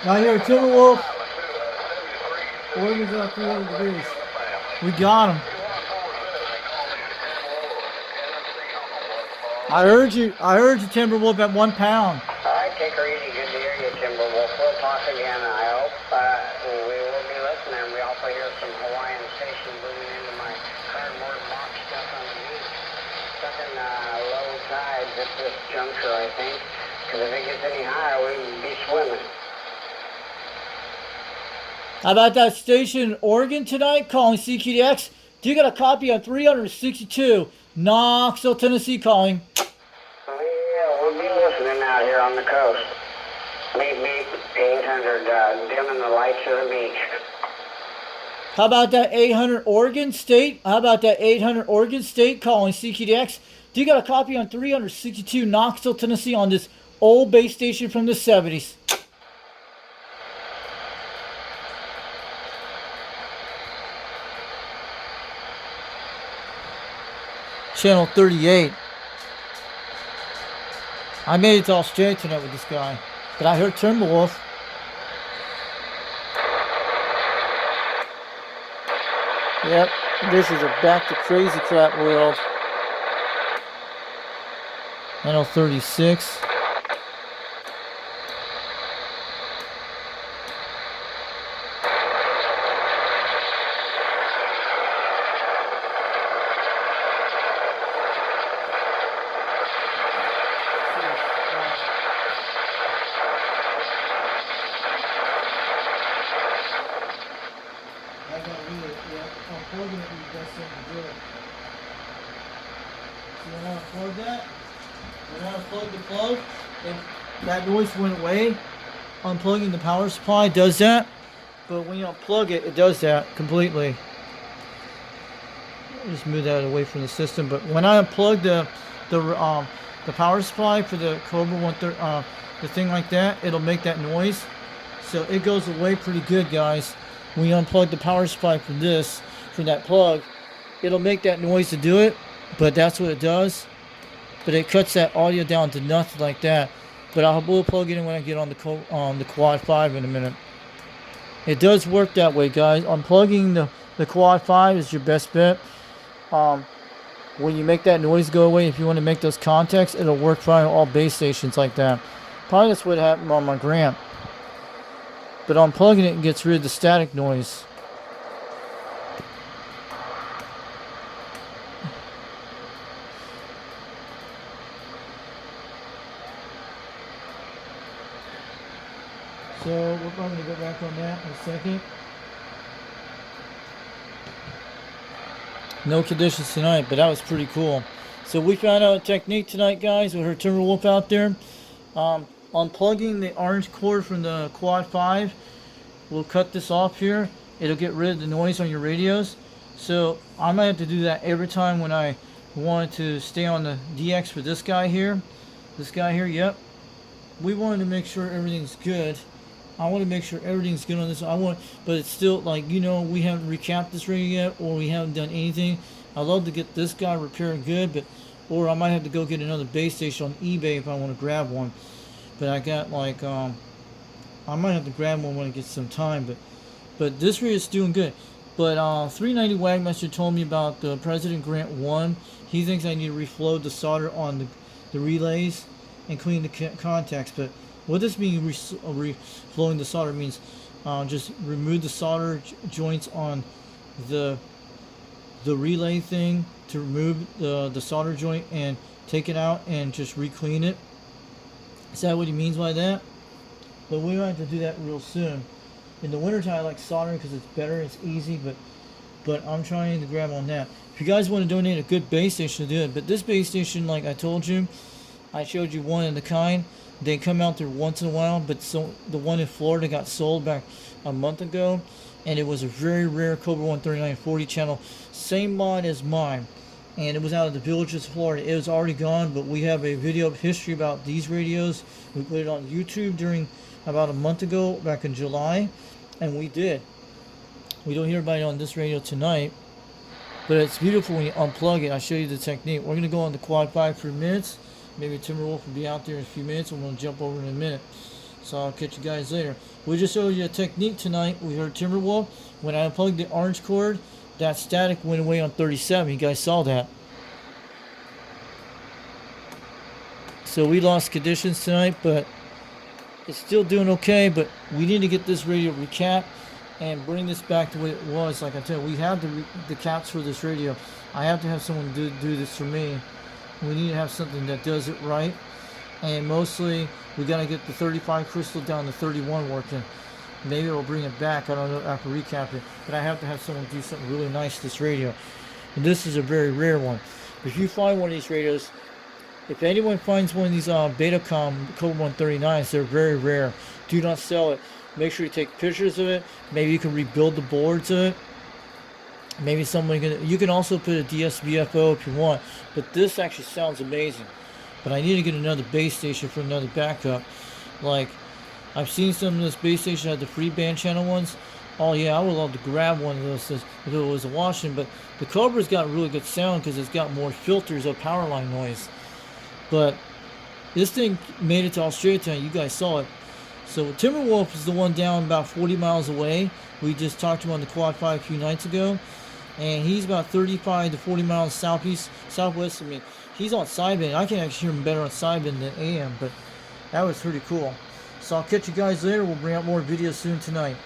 Right here, timberwolf. Oregon's up 300 degrees. We got him. I heard you, timberwolf, at 1 pound. All right, take her easy. Good to hear you, Timberwolf. We'll talk again, I hope. We will be listening. We also hear some Hawaiian station moving into my cardboard box stuff on the beach. Stuck in low tides at this juncture, I think. Because if it gets any higher, we would be swimming. How about that station in Oregon tonight calling CQDX? Do you got a copy on 362 Knoxville, Tennessee calling? Yeah, we'll be listening out here on the coast. Beep, beep, 800, dimming the lights of the beach. How about that 800 Oregon State? How about that 800 Oregon State calling CQDX? Do you got a copy on 362 Knoxville, Tennessee on this old base station from the 70s? Channel 38. I made it to Australia tonight with this guy, but I heard Timberwolf. Yep, this is a back to crazy crap world. Channel 36. That noise went away. Unplugging the power supply does that, but when you unplug it, it does that completely. Just move that away from the system. But when I unplug the power supply for the Cobra 130, the thing like that, it'll make that noise. So it goes away pretty good, guys. When you unplug the power supply from that plug, it'll make that noise to do it. But that's what it does. But it cuts that audio down to nothing like that. But will plug it in when I get on the Quad 5 in a minute. It does work that way, guys. Unplugging the Quad 5 is your best bet. When you make that noise go away, if you want to make those contacts, it'll work fine on all base stations like that. Probably that's what happened on my Grant. But unplugging it gets rid of the static noise. So we're probably going to go back on that in a second. No conditions tonight, but that was pretty cool. So we found out a technique tonight, guys. We heard Timberwolf out there. Unplugging the orange cord from the Quad 5 will cut this off here. It'll get rid of the noise on your radios. So I might have to do that every time when I wanted to stay on the DX for this guy here. This guy here, yep. We wanted to make sure everything's good. I want to make sure everything's good on this. But it's still like, we haven't recapped this radio yet, or we haven't done anything. I'd love to get this guy repaired good, or I might have to go get another base station on eBay if I want to grab one. But I got I might have to grab one when I get some time. But this radio is doing good. But 390 Wagmaster told me about the President Grant 1. He thinks I need to reflow the solder on the relays and clean the contacts. But what this means, reflowing the solder, means just remove the solder joints on the relay thing to remove the solder joint and take it out and just re-clean it. Is that what he means by that? But we might have to do that real soon. In the wintertime, I like soldering because it's better, it's easy, but I'm trying to grab on that. If you guys want to donate a good base station to do it, but this base station, like I told you, I showed you one in the kind. They come out there once in a while, but so the one in Florida got sold back a month ago, and it was a very rare Cobra 139 40 channel, same mod as mine, and it was out of the Villages, Florida. It was already gone, but we have a video of history about these radios. We put it on YouTube during about a month ago, back in July, and we did. We don't hear about it on this radio tonight, but it's beautiful when you unplug it. I'll show you the technique. We're going to go on the Quad 5 for minutes. Maybe Timberwolf will be out there in a few minutes. I'm going to jump over in a minute. So I'll catch you guys later. We just showed you a technique tonight. We heard Timberwolf. When I unplugged the orange cord, that static went away on 37. You guys saw that. So we lost conditions tonight, but it's still doing okay. But we need to get this radio recapped and bring this back to what it was. Like I tell you, we have the caps for this radio. I have to have someone do this for me. We need to have something that does it right. And mostly, we got to get the 35 crystal down to 31 working. Maybe it'll bring it back. I don't know after recapping. But I have to have someone do something really nice to this radio. And this is a very rare one. If you find one of these radios, if anyone finds one of these Betacom Cobra 139s, they're very rare. Do not sell it. Make sure you take pictures of it. Maybe you can rebuild the boards of it. Maybe someone can. You can also put a DSBFO if you want. But this actually sounds amazing. But I need to get another base station for another backup. Like, I've seen some of this base station had the free band channel ones. Oh yeah, I would love to grab one of those if it was a Washington. But the Cobra's got really good sound because it's got more filters of power line noise. But this thing made it to Australia tonight. You guys saw it. So Timberwolf is the one down about 40 miles away. We just talked to him on the Quad 5 a few nights ago. And he's about 35 to 40 miles southwest of me. He's on sideband. I can actually hear him better on sideband than AM, but that was pretty cool. So I'll catch you guys later. We'll bring out more videos soon tonight.